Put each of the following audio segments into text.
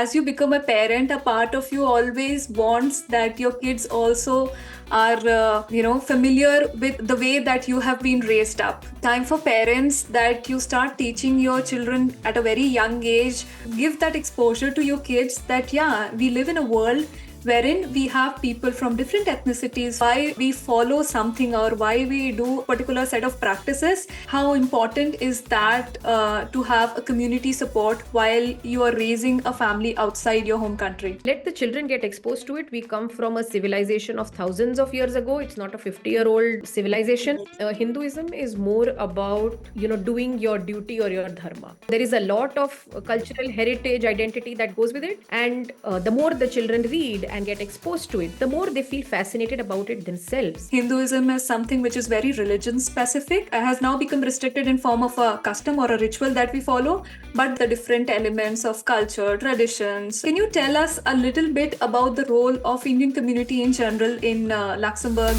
as you become a parent, a part of you always wants that your kids also are, familiar with the way that you have been raised up. Time for parents that you start teaching your children at a very young age. Give that exposure to your kids that, yeah, we live in a world wherein we have people from different ethnicities, why we follow something or why we do a particular set of practices. How important is that to have a community support while you are raising a family outside your home country? Let the children get exposed to it. We come from a civilization of thousands of years ago. It's not a 50-year-old civilization. Hinduism is more about, doing your duty or your dharma. There is a lot of cultural heritage identity that goes with it. And the more the children read and get exposed to it, the more they feel fascinated about it themselves. Hinduism is something which is very religion specific. It has now become restricted in form of a custom or a ritual that we follow, but the different elements of culture, traditions. Can you tell us a little bit about the role of Indian community in general in Luxembourg?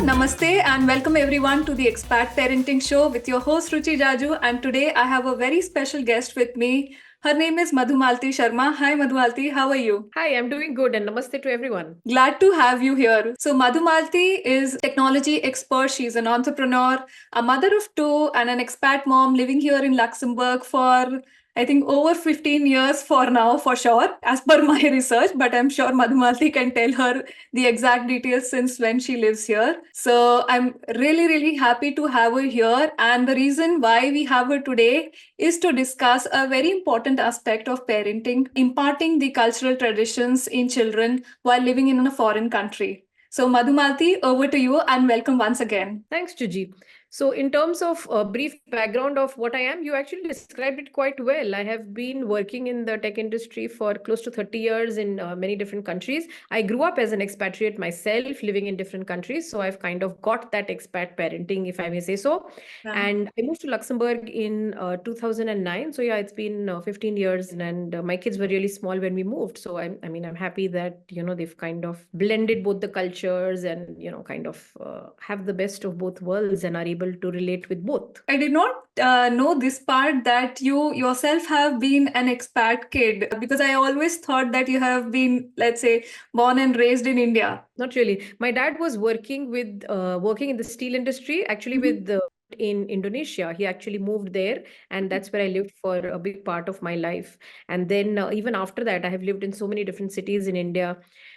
Namaste and welcome everyone to the Expat Parenting Show with your host Ruchi Jaju, and today I have a very special guest with me. Her name is Madhumalti Sharma. Hi Madhumalti, how are you? Hi, I'm doing good and namaste to everyone. Glad to have you here. So Madhumalti is technology expert. She's an entrepreneur, a mother of two and an expat mom living here in Luxembourg for I think over 15 years for now, for sure, as per my research, but I'm sure Madhumalti can tell her the exact details since when she lives here. So I'm really, really happy to have her here. And the reason why we have her today is to discuss a very important aspect of parenting, imparting the cultural traditions in children while living in a foreign country. So Madhumalti, over to you and welcome once again. Thanks, Juji. So in terms of a brief background of what I am, you actually described it quite well. I have been working in the tech industry for close to 30 years in many different countries. I grew up as an expatriate myself, living in different countries. So I've kind of got that expat parenting, if I may say so. Yeah. And I moved to Luxembourg in 2009. So yeah, it's been 15 years and my kids were really small when we moved. So I'm happy that, they've kind of blended both the cultures and, kind of have the best of both worlds and are able to relate with both. I did not know this part that you yourself have been an expat kid, because I always thought that you have been, let's say, born and raised in India. Not really. My dad was working in the steel industry, actually in Indonesia. He actually moved there, and that's where I lived for a big part of my life. And then even after that, I have lived in so many different cities in India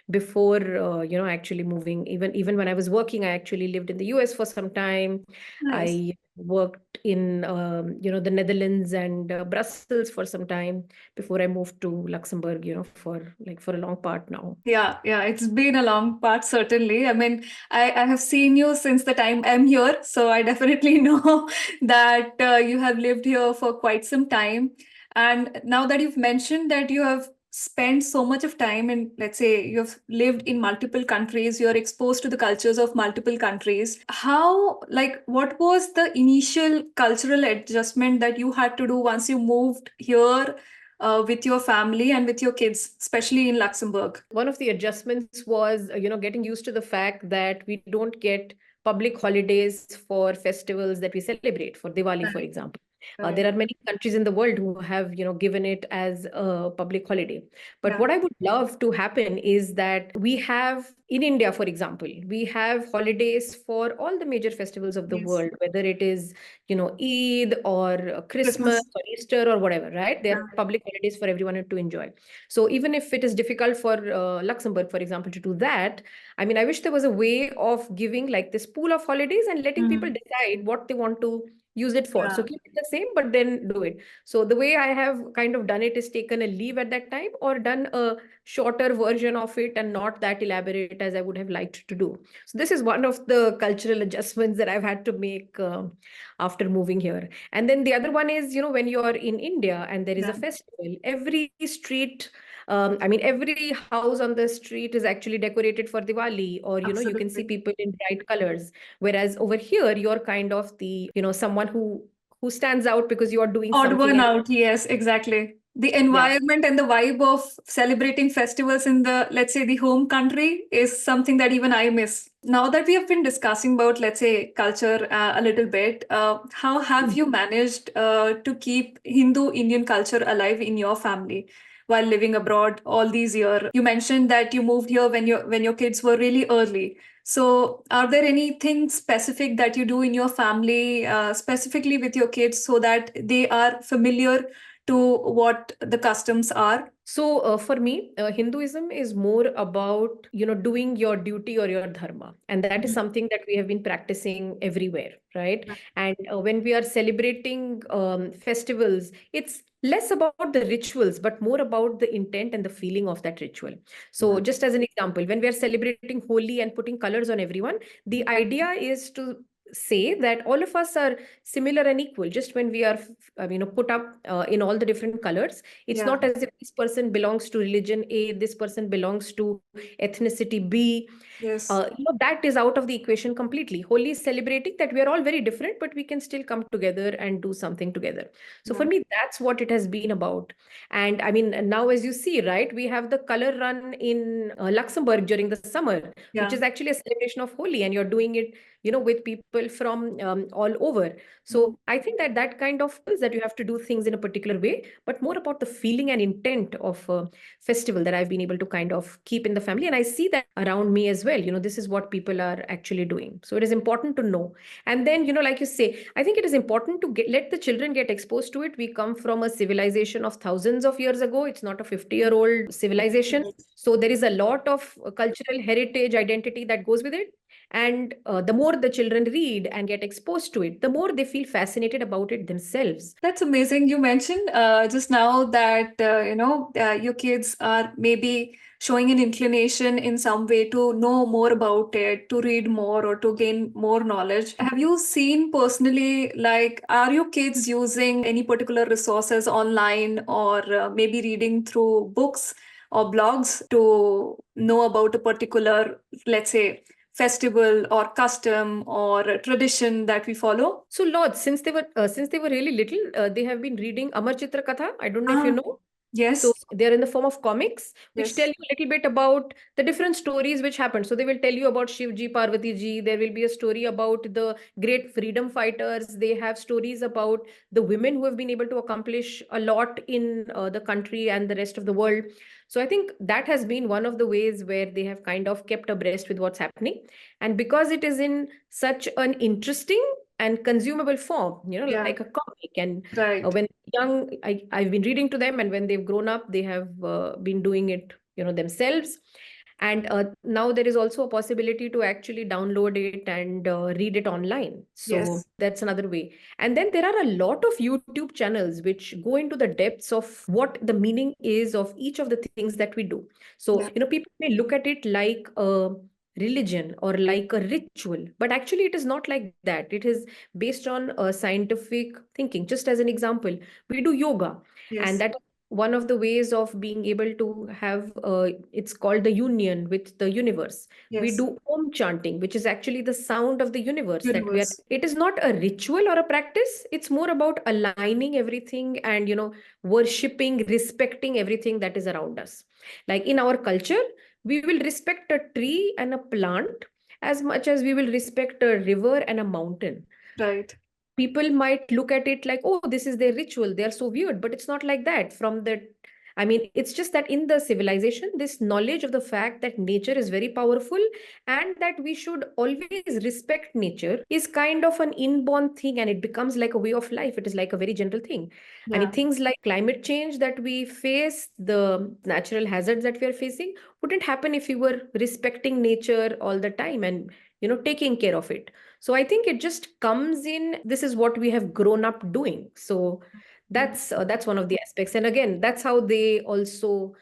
before actually moving. Even when I was working, I actually lived in the US for some time. Nice. I worked in the Netherlands and Brussels for some time before I moved to Luxembourg, for a long part now. Yeah, it's been a long part, certainly. I mean, I have seen you since the time I'm here, so I definitely know that you have lived here for quite some time. And now that you've mentioned that you have spent so much of time in, let's say, you've lived in multiple countries, you're exposed to the cultures of multiple countries. What was the initial cultural adjustment that you had to do once you moved here with your family and with your kids, especially in Luxembourg? One of the adjustments was, getting used to the fact that we don't get public holidays for festivals that we celebrate, for Diwali, for example. There are many countries in the world who have, given it as a public holiday. But what I would love to happen is that we have, in India, for example, we have holidays for all the major festivals of the world, whether it is, Eid or Christmas or Easter or whatever, right? There are public holidays for everyone to enjoy. So even if it is difficult for Luxembourg, for example, to do that, I wish there was a way of giving like this pool of holidays and letting people decide what they want to use it for. So keep it the same, but then do it. So the way I have kind of done it is taken a leave at that time or done a shorter version of it and not that elaborate as I would have liked to do. So this is one of the cultural adjustments that I've had to make after moving here. And then the other one is, when you're in India and there is a festival, every street, every house on the street is actually decorated for Diwali, or, you can see people in bright colors. Whereas over here, you're kind of the, someone who stands out because you are doing odd something. One out, yes, exactly. The Yeah. environment and the vibe of celebrating festivals in the, let's say, the home country is something that even I miss. Now that we have been discussing about, let's say, culture a little bit, how have you managed to keep Hindu Indian culture alive in your family while living abroad all these years? You mentioned that you moved here when your kids were really early. So, are there anything specific that you do in your family, specifically with your kids, so that they are familiar to what the customs are? So for me, Hinduism is more about, doing your duty or your dharma. And that is Mhm. something that we have been practicing everywhere, right? And when we are celebrating festivals, it's less about the rituals, but more about the intent and the feeling of that ritual. So just as an example, when we are celebrating Holi and putting colors on everyone, the idea is to say that all of us are similar and equal. Just when we are, put up in all the different colors, it's Yeah. not as if this person belongs to religion A, this person belongs to ethnicity B. Yes. That is out of the equation completely. Holi is celebrating that we are all very different, but we can still come together and do something together. So for Yeah. me, that's what it has been about. And I mean, now as you see, right, we have the color run in Luxembourg during the summer, which Yeah. is actually a celebration of Holi, and you're doing it, with people from all over. Mhm. So I think that that kind of is that you have to do things in a particular way, but more about the feeling and intent of a festival that I've been able to kind of keep in the family. And I see that around me as well. This is what people are actually doing. So it is important to know. And then, like you say, I think it is important to let the children get exposed to it. We come from a civilization of thousands of years ago. It's not a 50-year-old civilization. So there is a lot of cultural heritage identity that goes with it. And the more the children read and get exposed to it, the more they feel fascinated about it themselves. That's amazing. You mentioned just now that your kids are maybe showing an inclination in some way to know more about it, to read more, or to gain more knowledge. Have you seen personally, like, are your kids using any particular resources online, or maybe reading through books or blogs to know about a particular, let's say, festival or custom or tradition that we follow? So, Lord, since they were really little, they have been reading Amar Chitra Katha. I don't know if you Ah, know. So yes, they're in the form of comics, which tell yes, you a little bit about the different stories which happened. So they will tell you about Shivji, Parvati ji. There will be a story about the great freedom fighters. They have stories about the women who have been able to accomplish a lot in the country and the rest of the world. So I think that has been one of the ways where they have kind of kept abreast with what's happening. And because it is in such an interesting and consumable form, yeah, like a comic. And right, when young, I've been reading to them, and when they've grown up, they have been doing it, themselves. And now there is also a possibility to actually download it and read it online. So yes, that's another way. And then there are a lot of YouTube channels which go into the depths of what the meaning is of each of the things that we do. So, yeah, people may look at it like a religion or like a ritual, but actually it is not like that. It is based on scientific thinking. Just as an example, we do yoga, and yes, that one of the ways of being able to have it's called the union with the universe. We yes, do om chanting, which is actually the sound of the universe that we are. universe, It is not a ritual or a practice. It's more about aligning everything and, worshipping, respecting everything that is around us. Like in our culture, we will respect a tree and a plant as much as we will respect a river and a mountain. right, People might look at it like, oh, this is their ritual, they are so weird, but it's not like that. From the I mean, it's just that in the civilization, this knowledge of the fact that nature is very powerful and that we should always respect nature is kind of an inborn thing, and it becomes like a way of life. It is like a very general thing. I mean, yeah, things like climate change that we face, the natural hazards that we are facing, wouldn't happen if we were respecting nature all the time and, taking care of it. So I think it just comes in. This is what we have grown up doing. So mm, that's one of the aspects. And again, that's how they also,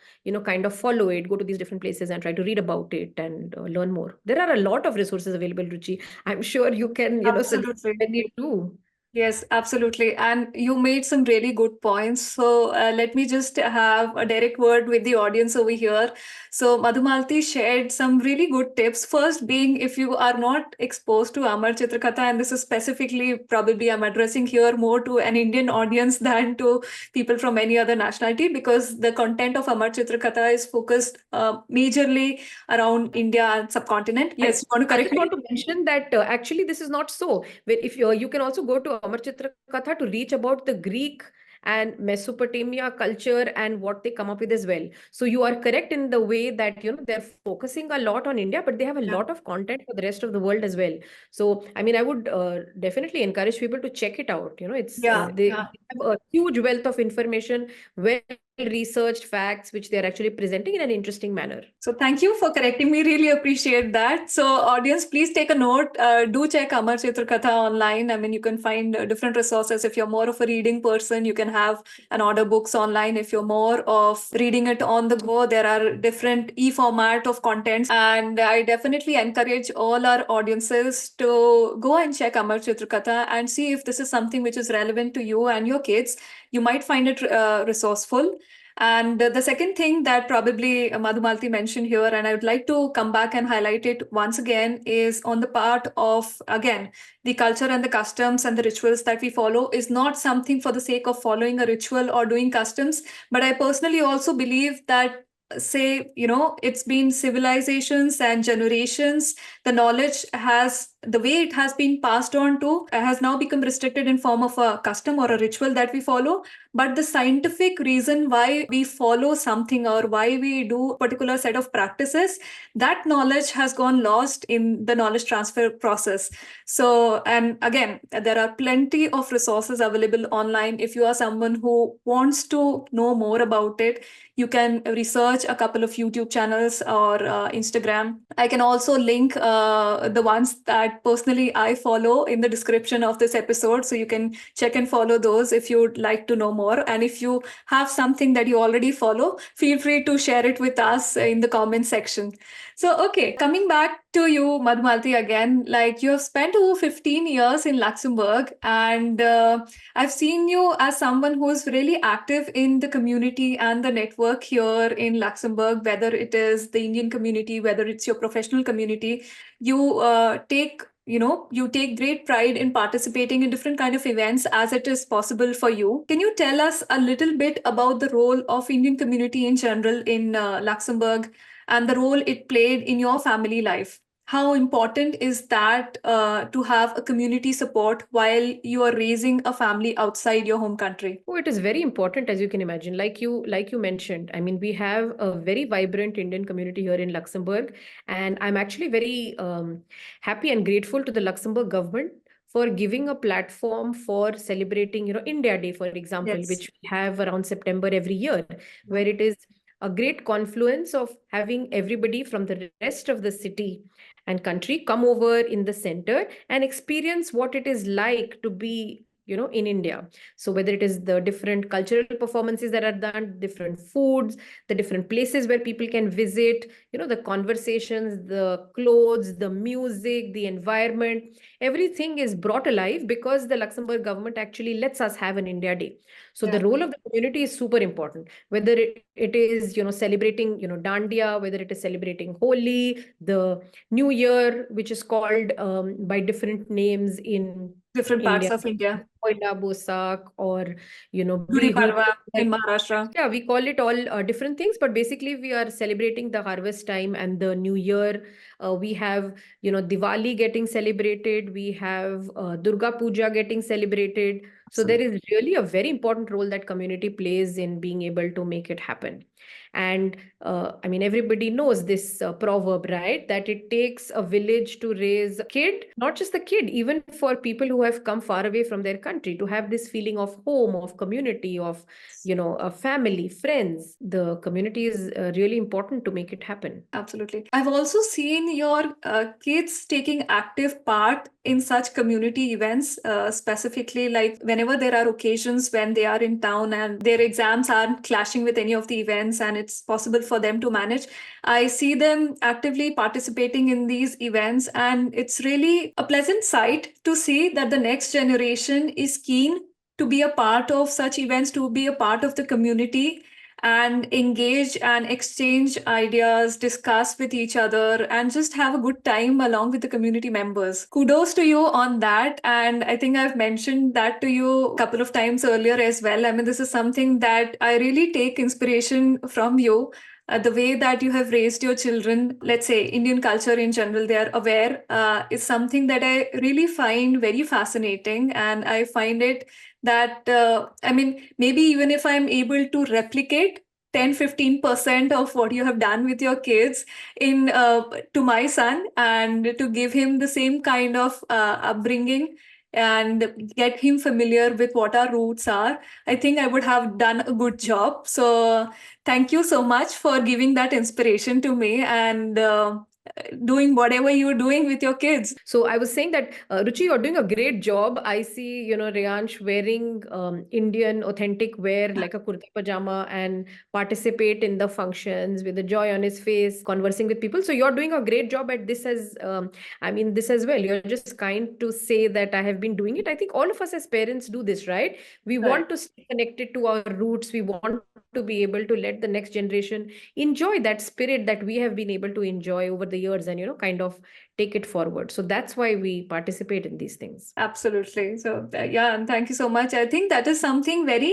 kind of follow it, go to these different places and try to read about it and learn more. There are a lot of resources available, Ruchi. I'm sure you can, suggest absolutely. many too. Yes, absolutely. And you made some really good points. So let me just have a direct word with the audience over here. So Madhumalti shared some really good tips. First being, if you are not exposed to Amar Chitrakatha, and this is specifically probably I'm addressing here more to an Indian audience than to people from any other nationality, because the content of Amar Chitrakatha is focused majorly around India and subcontinent. Yes, you want to I correct just want me? to mention that actually this is not so. If you can also go to Amar Chitra Katha to reach about the Greek and Mesopotamia culture and what they come up with as well. So you are correct in the way that they're focusing a lot on India, but they have a Yeah. lot of content for the rest of the world as well. So I mean, I would definitely encourage people to check it out. It's Yeah, they yeah. have a huge wealth of information, well researched facts, which they are actually presenting in an interesting manner. So thank you for correcting me. Really appreciate that. So audience, please take a note. Do check Amar Chitrakatha online. I mean, you can find different resources. If you're more of a reading person, you can have an order books online. If you're more of reading it on the go, there are different e-format of contents. And I definitely encourage all our audiences to go and check Amar Chitrakatha and see if this is something which is relevant to you and your kids. You might find it resourceful. And the second thing that probably Madhumalti mentioned here, and I would like to come back and highlight it once again, is on the part of, again, the culture and the customs and the rituals that we follow is not something for the sake of following a ritual or doing customs. But I personally also believe that, say, it's been civilizations and generations, the knowledge has, the way it has been passed on to, has now become restricted in form of a custom or a ritual that we follow. But the scientific reason why we follow something or why we do a particular set of practices, that knowledge has gone lost in the knowledge transfer process. So, and again, there are plenty of resources available online. If you are someone who wants to know more about it, you can research a couple of YouTube channels or Instagram. I can also link the ones that personally I follow in the description of this episode. So you can check and follow those if you'd like to know more. And if you have something that you already follow, feel free to share it with us in the comment section. So, okay, coming back to you, Madhumalti, again, like you have spent over 15 years in Luxembourg, and I've seen you as someone who's really active in the community and the network here in Luxembourg, whether it is the Indian community, whether it's your professional community. You take great pride in participating in different kind of events as it is possible for you. Can you tell us a little bit about the role of Indian community in general in Luxembourg and the role it played in your family life? How important is that to have a community support while you are raising a family outside your home country? Oh, it is very important, as you can imagine. Like you mentioned, I mean, we have a very vibrant Indian community here in Luxembourg, and I'm actually very happy and grateful to the Luxembourg government for giving a platform for celebrating, India Day, for example, Yes. which we have around September every year, where it is a great confluence of having everybody from the rest of the city and country come over in the center and experience what it is like to be, in India. So whether it is the different cultural performances that are done, different foods, the different places where people can visit, the conversations, the clothes, the music, the environment, everything is brought alive because the Luxembourg government actually lets us have an India Day. So Yeah. the role of the community is super important. Whether it is, celebrating, Dandiya, whether it is celebrating Holi, the New Year, which is called by different names in Different parts India, of India. Poila Bosak or Gudi Bihu. Parva in Maharashtra. Yeah, we call it all different things, but basically we are celebrating the harvest time and the new year. We have, Diwali getting celebrated. We have Durga Puja getting celebrated. So there is really a very important role that community plays in being able to make it happen. And I mean, everybody knows this proverb, right? That it takes a village to raise a kid, not just the kid, even for people who have come far away from their country to have this feeling of home, of community, of a family, friends. The community is really important to make it happen. Absolutely. I've also seen your kids taking active part in such community events, specifically like whenever there are occasions when they are in town and their exams aren't clashing with any of the events and it's possible for them to manage. I see them actively participating in these events, and it's really a pleasant sight to see that the next generation is keen to be a part of such events, to be a part of the community and engage and exchange ideas, discuss with each other, and just have a good time along with the community members. Kudos to you on that. And I think I've mentioned that to you a couple of times earlier as well. I mean, this is something that I really take inspiration from you. The way that you have raised your children, let's say Indian culture in general, they are aware, is something that I really find very fascinating. And I find it that, I mean, maybe even if I'm able to replicate 10-15% of what you have done with your kids in to my son, and to give him the same kind of upbringing and get him familiar with what our roots are, I think I would have done a good job. So thank you so much for giving that inspiration to me, and doing whatever you're doing with your kids. So I was saying that, Ruchi, you're doing a great job. I see, Riyansh wearing Indian authentic wear like a kurta pajama and participate in the functions with a joy on his face, conversing with people. So you're doing a great job at this I mean, this as well. You're just kind to say that I have been doing it. I think all of us as parents do this, right? We Right. want to stay connected to our roots. We want to be able to let the next generation enjoy that spirit that we have been able to enjoy over the years, and kind of take it forward. So that's why we participate in these things. Absolutely. So, yeah, and thank you so much. I think that is something very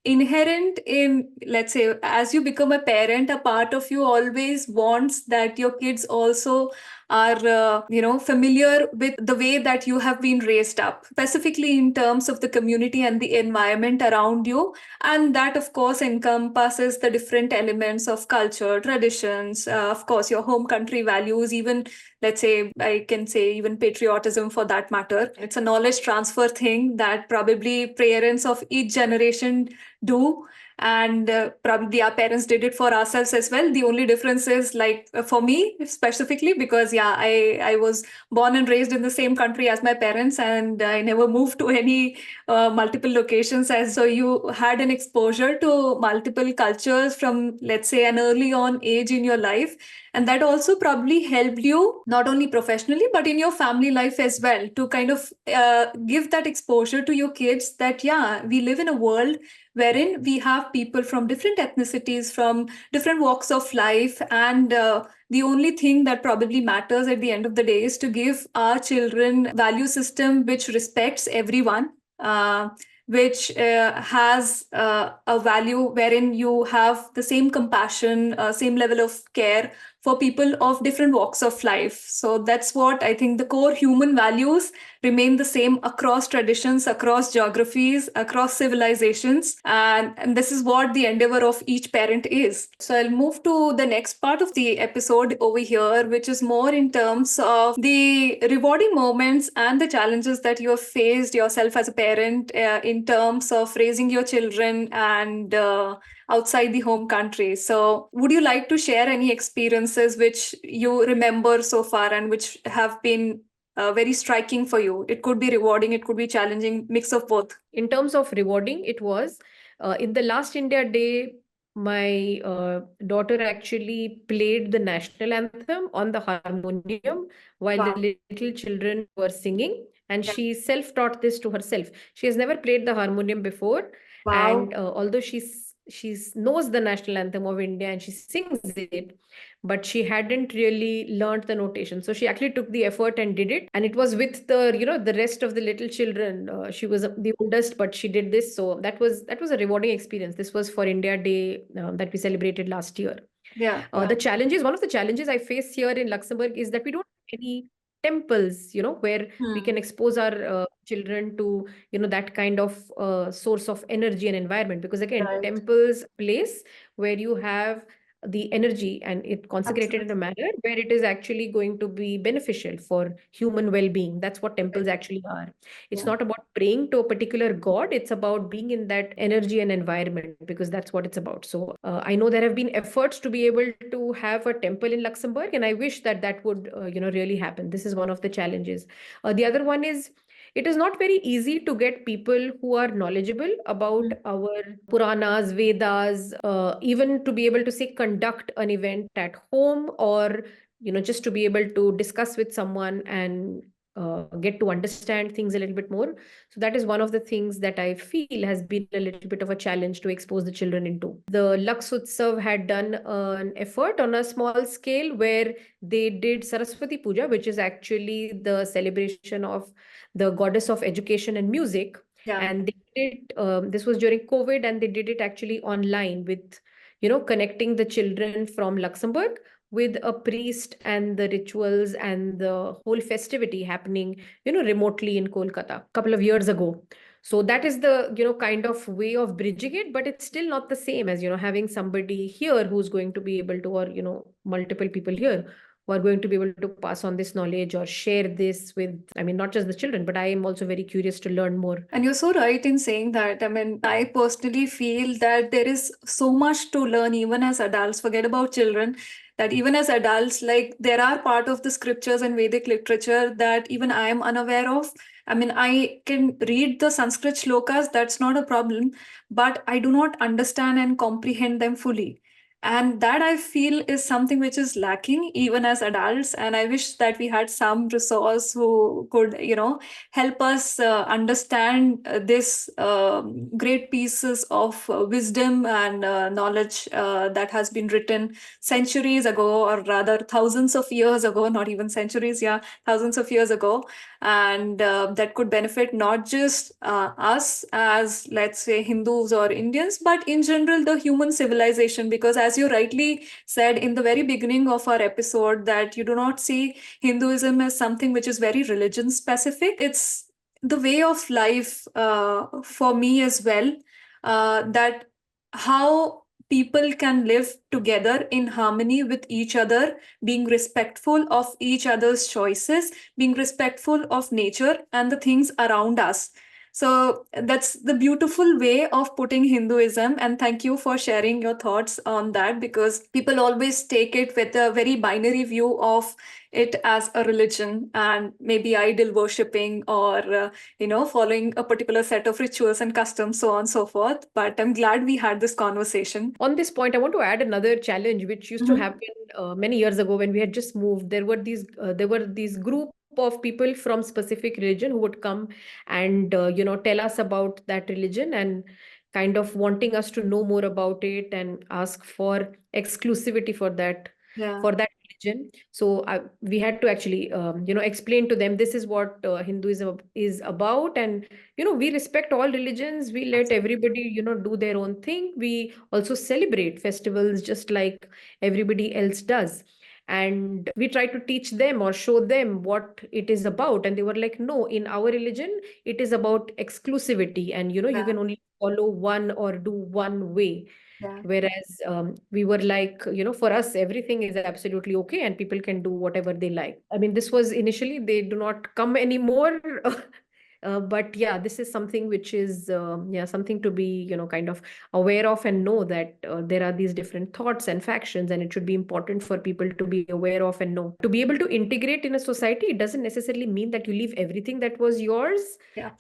inherent in, let's say, as you become a parent, a part of you always wants that your kids also are, familiar with the way that you have been raised up, specifically in terms of the community and the environment around you. And that, of course, encompasses the different elements of culture, traditions, of course, your home country values, even, let's say, I can say even patriotism for that matter. It's a knowledge transfer thing that probably parents of each generation do. And probably our parents did it for ourselves as well. The only difference is, like, for me specifically, because yeah, I was born and raised in the same country as my parents, and I never moved to any multiple locations. As so, you had an exposure to multiple cultures from, let's say, an early on age in your life, and that also probably helped you not only professionally but in your family life as well, to kind of give that exposure to your kids that yeah, we live in a world wherein we have people from different ethnicities, from different walks of life, and the only thing that probably matters at the end of the day is to give our children value system which respects everyone, which has a value wherein you have the same compassion, same level of care for people of different walks of life. So that's what I think, the core human values remain the same across traditions, across geographies, across civilizations. And this is what the endeavor of each parent is. So I'll move to the next part of the episode over here, which is more in terms of the rewarding moments and the challenges that you have faced yourself as a parent, in terms of raising your children and outside the home country. So, would you like to share any experiences which you remember so far and which have been very striking for you? It could be rewarding, it could be challenging, mix of both. In terms of rewarding, it was in the last India Day, my daughter actually played the national anthem on the harmonium while Wow. the little children were singing. And Yeah. she self-taught this to herself. She has never played the harmonium before. Wow. And although she knows the national anthem of India and she sings it, but she hadn't really learned the notation. So she actually took the effort and did it. And it was with the rest of the little children. She was the oldest, but she did this. So that was a rewarding experience. This was for India Day that we celebrated last year. Yeah. One of the challenges I face here in Luxembourg is that we don't have any temples, where we Hmm. can expose our children to, that kind of source of energy and environment. Because again, Right. temples, place where you have the energy and it consecrated in a Absolutely. manner where it is actually going to be beneficial for human well-being. That's what temples actually are. It's Yeah. not about praying to a particular god. It's about being in that energy and environment, because that's what it's about. So I know there have been efforts to be able to have a temple in Luxembourg, and I wish that that would, really happen. This is one of the challenges. The other one is it is not very easy to get people who are knowledgeable about our Puranas, Vedas, even to be able to say conduct an event at home, or just to be able to discuss with someone and get to understand things a little bit more. So that is one of the things that I feel has been a little bit of a challenge to expose the children into. The Lux Utsav had done an effort on a small scale where they did Saraswati Puja, which is actually the celebration of the goddess of education and music. Yeah. And they did this was during COVID, and they did it actually online with, connecting the children from Luxembourg with a priest, and the rituals and the whole festivity happening, remotely in Kolkata a couple of years ago. So that is the, kind of way of bridging it, but it's still not the same as, having somebody here who's going to be able to, or, multiple people here who are going to be able to pass on this knowledge or share this with, I mean, not just the children, but I am also very curious to learn more. And you're so right in saying that. I mean, I personally feel that there is so much to learn even as adults. Forget about children, that even as adults, like there are part of the scriptures and Vedic literature that even I am unaware of. I mean, I can read the Sanskrit shlokas, that's not a problem, but I do not understand and comprehend them fully. And that I feel is something which is lacking even as adults. And I wish that we had some resource who could, help us understand this great pieces of wisdom and knowledge that has been written centuries ago, or rather thousands of years ago, not even centuries, yeah, thousands of years ago. And that could benefit not just us as, let's say, Hindus or Indians, but in general, the human civilization. Because as you rightly said in the very beginning of our episode, that you do not see Hinduism as something which is very religion specific. It's the way of life for me as well, that how people can live together in harmony with each other, being respectful of each other's choices, being respectful of nature and the things around us. So that's the beautiful way of putting Hinduism. And thank you for sharing your thoughts on that, because people always take it with a very binary view of it as a religion and maybe idol worshipping, or following a particular set of rituals and customs, so on and so forth. But I'm glad we had this conversation. On this point, I want to add another challenge which used to happen many years ago when we had just moved. There were these group of people from specific religion who would come and tell us about that religion, and kind of wanting us to know more about it and ask for exclusivity for that, Yeah. for that religion. So we had to actually explain to them, this is what Hinduism is about, and we respect all religions. We let everybody do their own thing. We also celebrate festivals just like everybody else does. And we try to teach them or show them what it is about, and they were like, no, in our religion it is about exclusivity, and you can only follow one or do one way. Yeah. Whereas we were like, for us, everything is absolutely okay and people can do whatever they like. I mean, this was initially, they do not come anymore. But yeah, this is something which is, yeah, something to be, kind of aware of, and know that there are these different thoughts and factions, and it should be important for people to be aware of and know. To be able to integrate in a society, it doesn't necessarily mean that you leave everything that was yours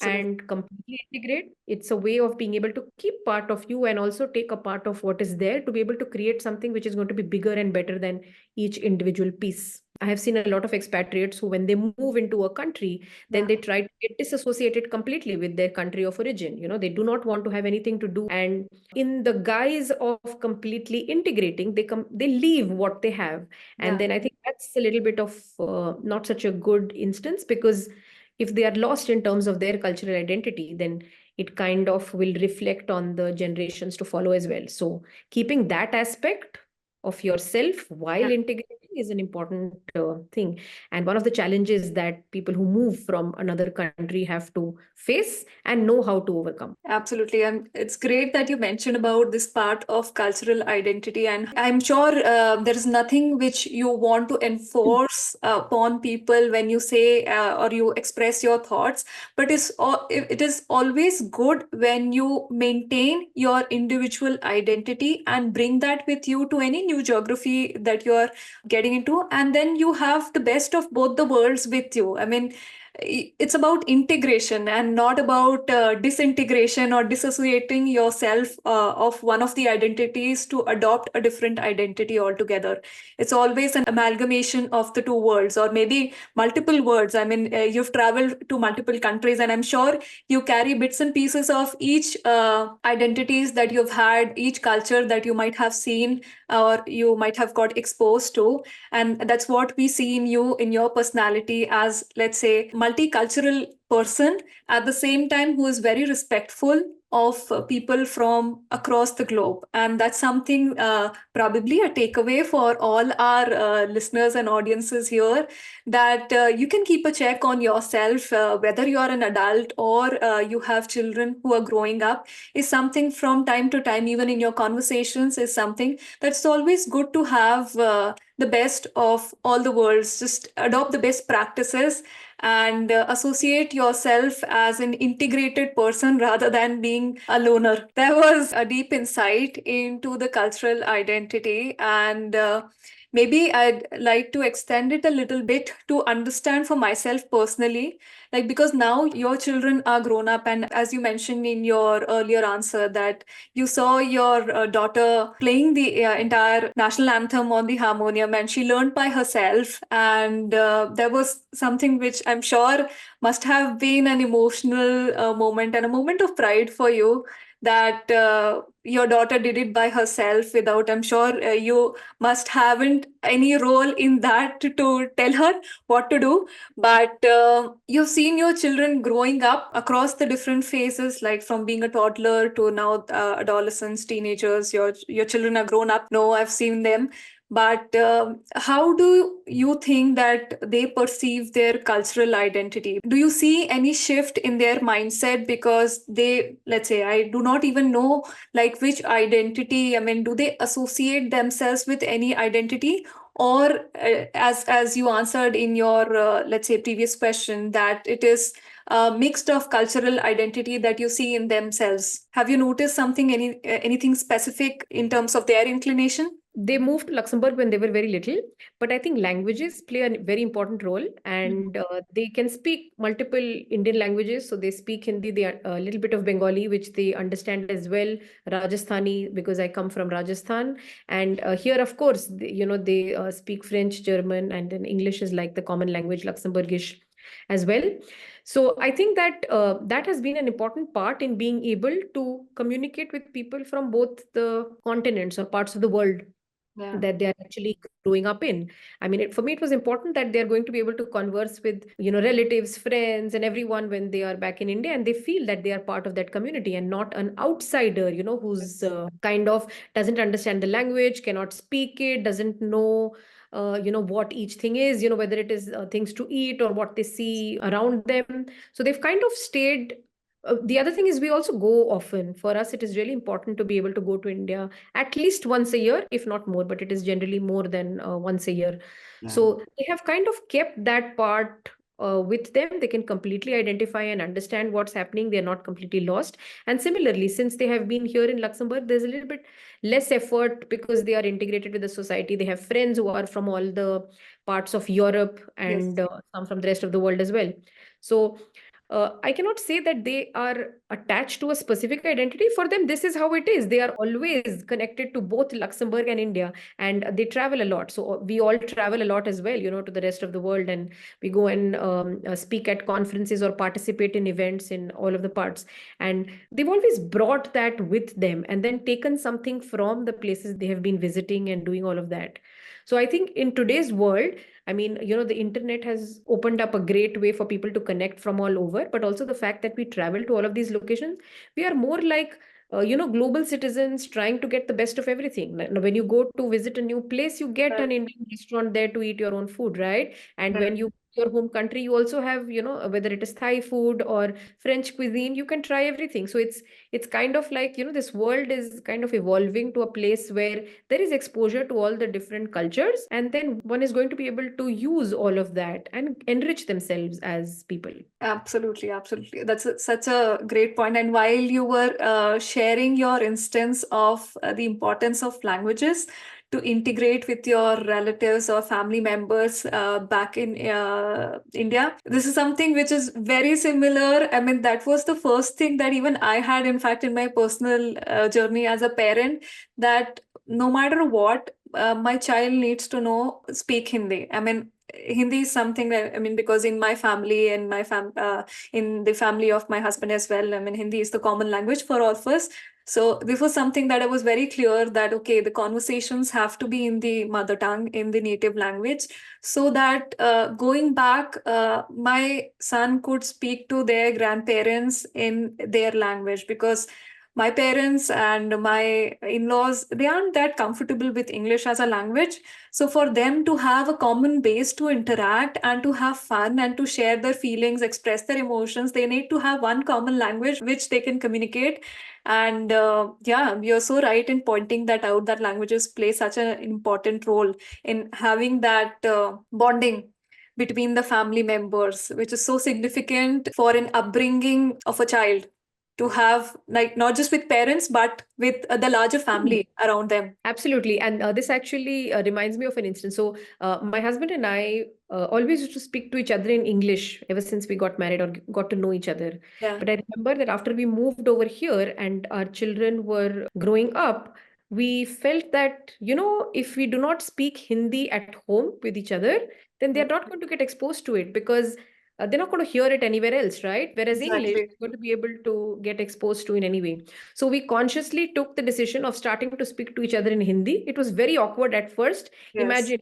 and completely integrate. It's a way of being able to keep part of you and also take a part of what is there to be able to create something which is going to be bigger and better than each individual piece. I have seen a lot of expatriates who, when they move into a country, then they try to get disassociated completely with their country of origin. They do not want to have anything to do. And in the guise of completely integrating, they leave what they have. And then I think that's a little bit of not such a good instance, because if they are lost in terms of their cultural identity, then it kind of will reflect on the generations to follow as well. So keeping that aspect of yourself while integrating is an important thing. And one of the challenges that people who move from another country have to face and know how to overcome. Absolutely. And it's great that you mentioned about this part of cultural identity. And I'm sure there is nothing which you want to enforce upon people when you say or you express your thoughts. But it is always good when you maintain your individual identity and bring that with you to any new geography that you're getting into. And then you have the best of both the worlds with you. I mean, it's about integration and not about disintegration or disassociating yourself of one of the identities to adopt a different identity altogether. It's always an amalgamation of the two worlds, or maybe multiple worlds. I mean, you've traveled to multiple countries, and I'm sure you carry bits and pieces of each identities that you've had, each culture that you might have seen or you might have got exposed to. And that's what we see in you, in your personality, as, let's say, multicultural person, at the same time who is very respectful of people from across the globe. And that's something, probably a takeaway for all our listeners and audiences here, that you can keep a check on yourself, whether you are an adult or you have children who are growing up, is something from time to time, even in your conversations, is something that's always good to have. The best of all the worlds, just adopt the best practices and associate yourself as an integrated person rather than being a loner. There was a deep insight into the cultural identity, and maybe I'd like to extend it a little bit to understand for myself personally, like, because now your children are grown up, and as you mentioned in your earlier answer, that you saw your daughter playing the entire national anthem on the harmonium, and she learned by herself. And there was something which I'm sure must have been an emotional moment and a moment of pride for you, that your daughter did it by herself without, I'm sure you must haven't any role in that to tell her what to do. But you've seen your children growing up across the different phases, like from being a toddler to now adolescents, teenagers. Your children are grown up. No, I've seen them. But how do you think that they perceive their cultural identity? Do you see any shift in their mindset? Because they, let's say, I do not even know like which identity. I mean, do they associate themselves with any identity? Or as you answered in your let's say previous question, that it is mixed of cultural identity that you see in themselves. Have you noticed something, anything specific in terms of their inclination? They moved to Luxembourg when they were very little, but I think languages play a very important role, Mhm. and they can speak multiple Indian languages. So they speak Hindi, they a little bit of Bengali, which they understand as well, Rajasthani, because I come from Rajasthan, and here, of course, they speak French, German, and then English is like the common language, Luxembourgish as well. So I think that that has been an important part in being able to communicate with people from both the continents or parts of the world Yeah. that they are actually growing up in. I mean, for me, it was important that they're going to be able to converse with, relatives, friends, and everyone when they are back in India, and they feel that they are part of that community and not an outsider, who's kind of doesn't understand the language, cannot speak it, doesn't know. What each thing is, whether it is things to eat or what they see around them. So they've kind of stayed. The other thing is we also go often. For us, it is really important to be able to go to India at least once a year, if not more, but it is generally more than once a year. Yeah. So they have kind of kept that part with them. They can completely identify and understand what's happening. They're not completely lost. And similarly, since they have been here in Luxembourg, there's a little bit less effort because they are integrated with the society. They have friends who are from all the parts of Europe Yes. and some from the rest of the world as well. So I cannot say that they are attached to a specific identity. For them, this is how it is. They are always connected to both Luxembourg and India, and they travel a lot. So we all travel a lot as well, to the rest of the world, and we go and speak at conferences or participate in events in all of the parts. And they've always brought that with them and then taken something from the places they have been visiting and doing all of that. So I think in today's world, I mean, the internet has opened up a great way for people to connect from all over, but also the fact that we travel to all of these locations, we are more like, global citizens trying to get the best of everything. When you go to visit a new place, you get an Indian restaurant there to eat your own food, right? And when you your home country, you also have, whether it is Thai food or French cuisine, you can try everything. So it's kind of like, this world is kind of evolving to a place where there is exposure to all the different cultures, and then one is going to be able to use all of that and enrich themselves as people. Absolutely, absolutely. That's such a great point. And while you were sharing your instance of the importance of languages, to integrate with your relatives or family members back in India. This is something which is very similar. I mean, that was the first thing that even I had, in fact, in my personal journey as a parent, that no matter what, my child needs to know, speak Hindi. I mean, Hindi is something that, I mean, because in my family and in the family of my husband as well, I mean, Hindi is the common language for all of us. So this was something that I was very clear that, okay, the conversations have to be in the mother tongue, in the native language, so that going back, my son could speak to their grandparents in their language, because my parents and my in-laws, they aren't that comfortable with English as a language. So for them to have a common base to interact and to have fun and to share their feelings, express their emotions, they need to have one common language which they can communicate. And yeah, you're so right in pointing that out, that languages play such an important role in having that bonding between the family members, which is so significant for an upbringing of a child, to have, like, not just with parents but with the larger family around them. Absolutely. And this actually reminds me of an instance. So, my husband and I always used to speak to each other in English ever since we got married or got to know each other. Yeah. But I remember that after we moved over here and our children were growing up, we felt that, if we do not speak Hindi at home with each other, then they're not going to get exposed to it because they're not going to hear it anywhere else, right? Whereas English, Exactly. they're going to be able to get exposed to in any way. So we consciously took the decision of starting to speak to each other in Hindi. It was very awkward at first. Yes. Imagine,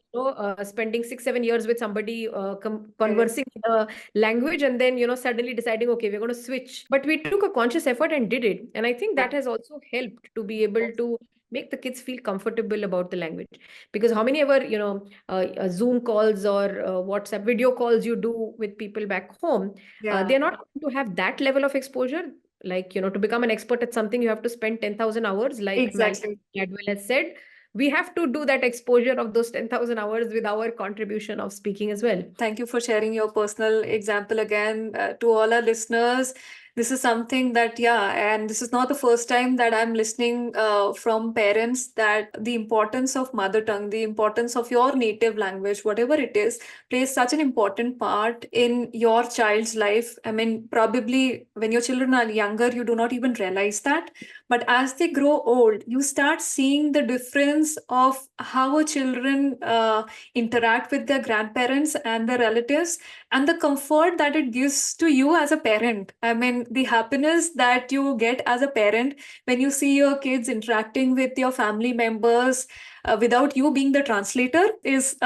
spending 6, 7 years with somebody Correct. conversing in a language and then, suddenly deciding, okay, we're going to switch. But we took a conscious effort and did it. And I think Yeah. that has also helped to be able to make the kids feel comfortable about the language. Because how many ever, Zoom calls or WhatsApp video calls you do with people back home, Yeah. they're not going to have that level of exposure. Like, to become an expert at something, you have to spend 10,000 hours, like Malcolm Exactly. Gladwell has said. We have to do that exposure of those 10,000 hours with our contribution of speaking as well. Thank you for sharing your personal example again. To all our listeners, this is something that, yeah, and this is not the first time that I'm listening from parents, that the importance of mother tongue, the importance of your native language, whatever it is, plays such an important part in your child's life. I mean, probably when your children are younger, you do not even realize that. But as they grow old, you start seeing the difference of how a children interact with their grandparents and their relatives, and the comfort that it gives to you as a parent. I mean, the happiness that you get as a parent when you see your kids interacting with your family members without you being the translator is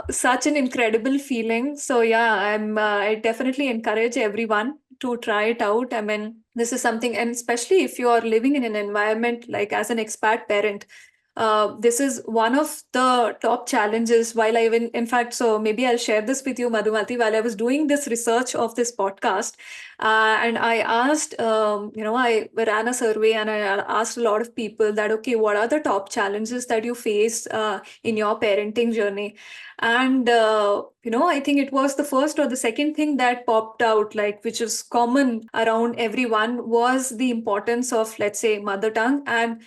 such an incredible feeling. So yeah, I definitely encourage everyone to try it out. I mean, this is something, and especially if you are living in an environment like as an expat parent, this is one of the top challenges. While I even, in fact, so maybe I'll share this with you, Madhumalti, while I was doing this research of this podcast, and I asked, I ran a survey and I asked a lot of people that, okay, what are the top challenges that you face in your parenting journey? And, I think it was the first or the second thing that popped out, like, which is common around everyone, was the importance of, let's say, mother tongue. And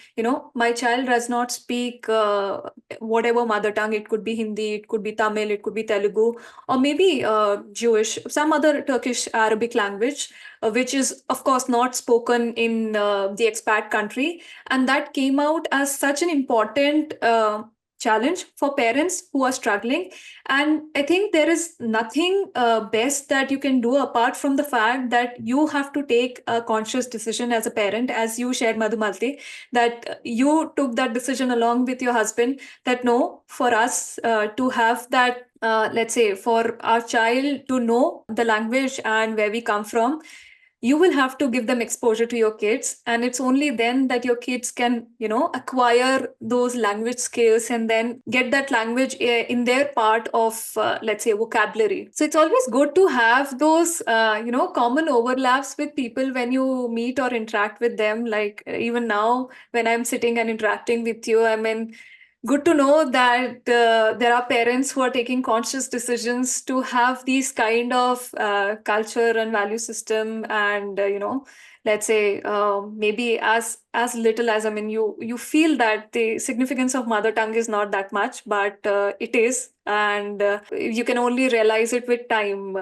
my child does not speak whatever mother tongue. It could be Hindi, it could be Tamil, it could be Telugu, or maybe Jewish, some other Turkish Arabic language, which is, of course, not spoken in the expat country. And that came out as such an important challenge for parents who are struggling. And I think there is nothing best that you can do apart from the fact that you have to take a conscious decision as a parent, as you shared, Madhumalti, that you took that decision along with your husband, that no, for us to have that, let's say, for our child to know the language and where we come from, you will have to give them exposure to your kids, and it's only then that your kids can acquire those language skills and then get that language in their part of let's say vocabulary. So it's always good to have those common overlaps with people when you meet or interact with them. Like even now when I'm sitting and interacting with you, I mean, good to know that there are parents who are taking conscious decisions to have these kind of culture and value system, and let's say maybe as little as, I mean, you feel that the significance of mother tongue is not that much, but it is, and you can only realize it with time,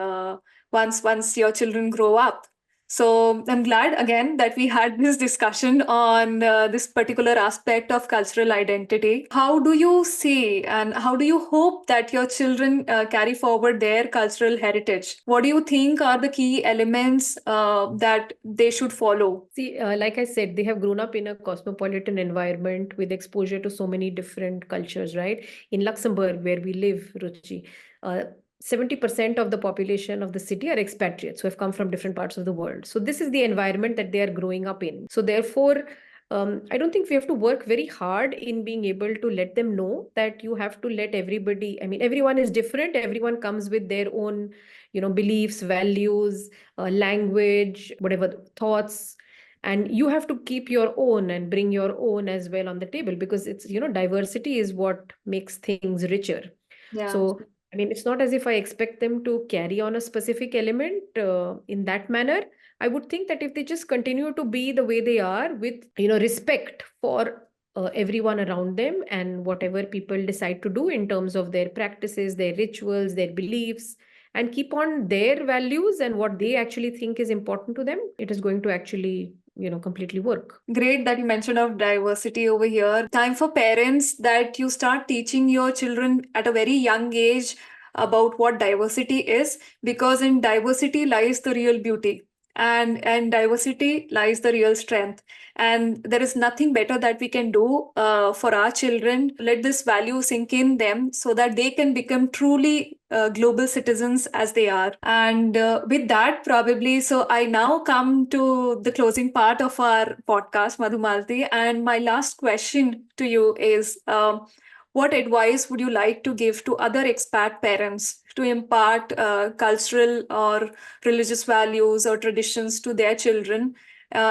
once your children grow up. So I'm glad again that we had this discussion on this particular aspect of cultural identity. How do you see and how do you hope that your children carry forward their cultural heritage? What do you think are the key elements that they should follow? See, like I said, they have grown up in a cosmopolitan environment with exposure to so many different cultures, right? In Luxembourg, where we live, Ruchi, uh, 70% of the population of the city are expatriates who have come from different parts of the world. So this is the environment that they are growing up in. So therefore, I don't think we have to work very hard in being able to let them know that you have to let everybody, I mean, everyone is different. Everyone comes with their own, beliefs, values, language, whatever thoughts, and you have to keep your own and bring your own as well on the table, because it's, diversity is what makes things richer. Yeah. So I mean, it's not as if I expect them to carry on a specific element in that manner. I would think that if they just continue to be the way they are with, respect for everyone around them, and whatever people decide to do in terms of their practices, their rituals, their beliefs, and keep on their values and what they actually think is important to them, it is going to actually, completely work. Great that you mentioned of diversity over here. Time for parents that you start teaching your children at a very young age about what diversity is, because in diversity lies the real beauty, and diversity lies the real strength. And there is nothing better that we can do for our children. Let this value sink in them so that they can become truly global citizens as they are. And with that, probably, so I now come to the closing part of our podcast, Madhumalti. And my last question to you is what advice would you like to give to other expat parents to impart cultural or religious values or traditions to their children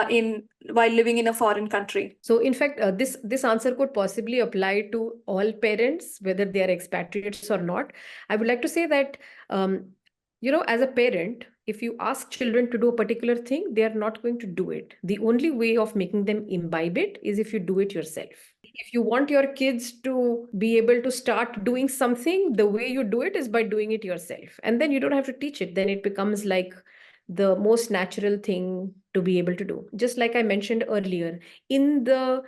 in while living in a foreign country? So, in fact, this answer could possibly apply to all parents, whether they are expatriates or not. I would like to say that, as a parent, if you ask children to do a particular thing, they are not going to do it. The only way of making them imbibe it is if you do it yourself. If you want your kids to be able to start doing something, the way you do it is by doing it yourself. And then you don't have to teach it. Then it becomes like the most natural thing to be able to do. Just like I mentioned earlier, in the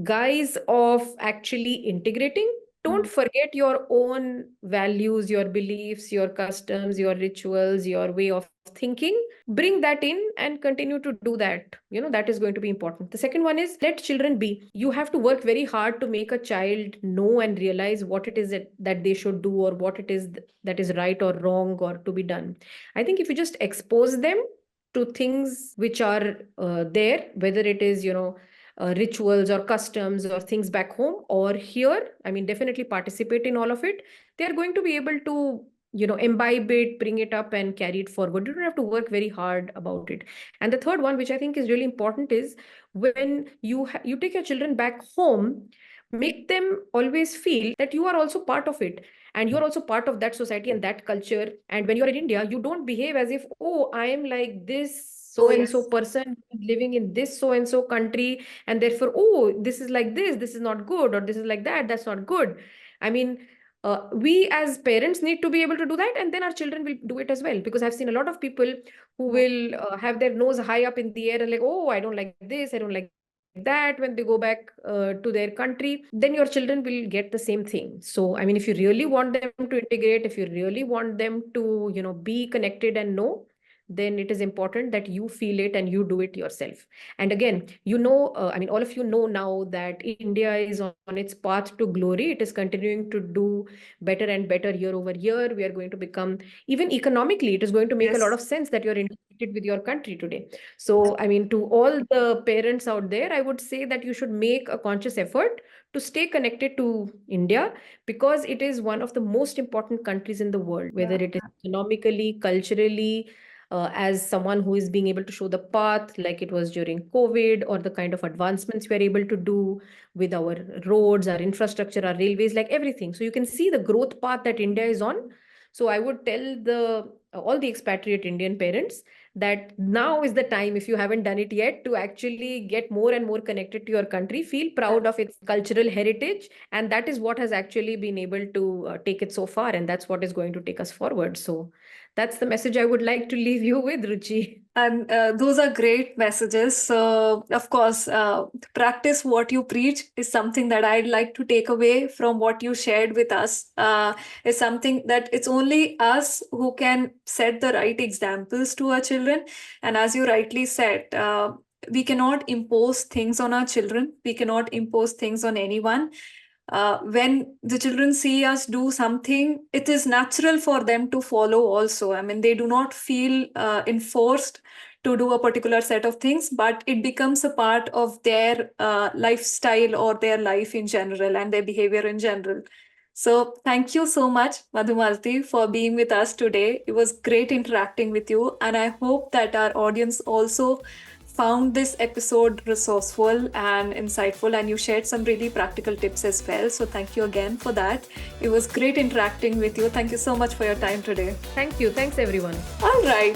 guise of actually integrating, don't forget your own values, your beliefs, your customs, your rituals, your way of thinking. Bring that in and continue to do that. That is going to be important. The second one is let children be. You have to work very hard to make a child know and realize what it is that they should do, or what it is that is right or wrong or to be done. I think if you just expose them to things which are there, whether it is, rituals or customs or things back home or here, I mean, definitely participate in all of it. They are going to be able to, imbibe it, bring it up and carry it forward. You don't have to work very hard about it. And the third one, which I think is really important, is when you take your children back home, make them always feel that you are also part of it, and you're also part of that society and that culture. And when you're in India, you don't behave as if, oh, I am like this so and so person living in this so and so country, and therefore, oh, this is like this is not good, or this is like that, that's not good. I mean, we as parents need to be able to do that, and then our children will do it as well. Because I've seen a lot of people who will have their nose high up in the air and like, oh, I don't like this, I don't like that. When they go back to their country, then your children will get the same thing. So I mean, if you really want them to integrate, if you really want them to, be connected and know, then it is important that you feel it and you do it yourself. And again, I mean, all of you know now that India is on its path to glory. It is continuing to do better and better year over year. We are going to become, even economically, it is going to make a lot of sense that you're integrated with your country today. So, I mean, to all the parents out there, I would say that you should make a conscious effort to stay connected to India, because it is one of the most important countries in the world, whether it is economically, culturally, as someone who is being able to show the path, like it was during COVID, or the kind of advancements we are able to do with our roads, our infrastructure, our railways, like everything. So you can see the growth path that India is on. So I would tell the all the expatriate Indian parents that now is the time, if you haven't done it yet, to actually get more and more connected to your country, feel proud of its cultural heritage. And that is what has actually been able to take it so far. And that's what is going to take us forward. So that's the message I would like to leave you with, Ruchi. And those are great messages. So, of course, practice what you preach is something that I'd like to take away from what you shared with us. Is something that it's only us who can set the right examples to our children. And as you rightly said, we cannot impose things on our children. We cannot impose things on anyone. When the children see us do something, it is natural for them to follow also. I mean, they do not feel enforced to do a particular set of things, but it becomes a part of their lifestyle or their life in general and their behavior in general. So thank you so much, Madhumalti, for being with us today. It was great interacting with you, and I hope that our audience also found this episode resourceful and insightful, and you shared some really practical tips as well. So thank you again for that. It was great interacting with you. Thank you so much for your time today. Thank you. Thanks, everyone. All right.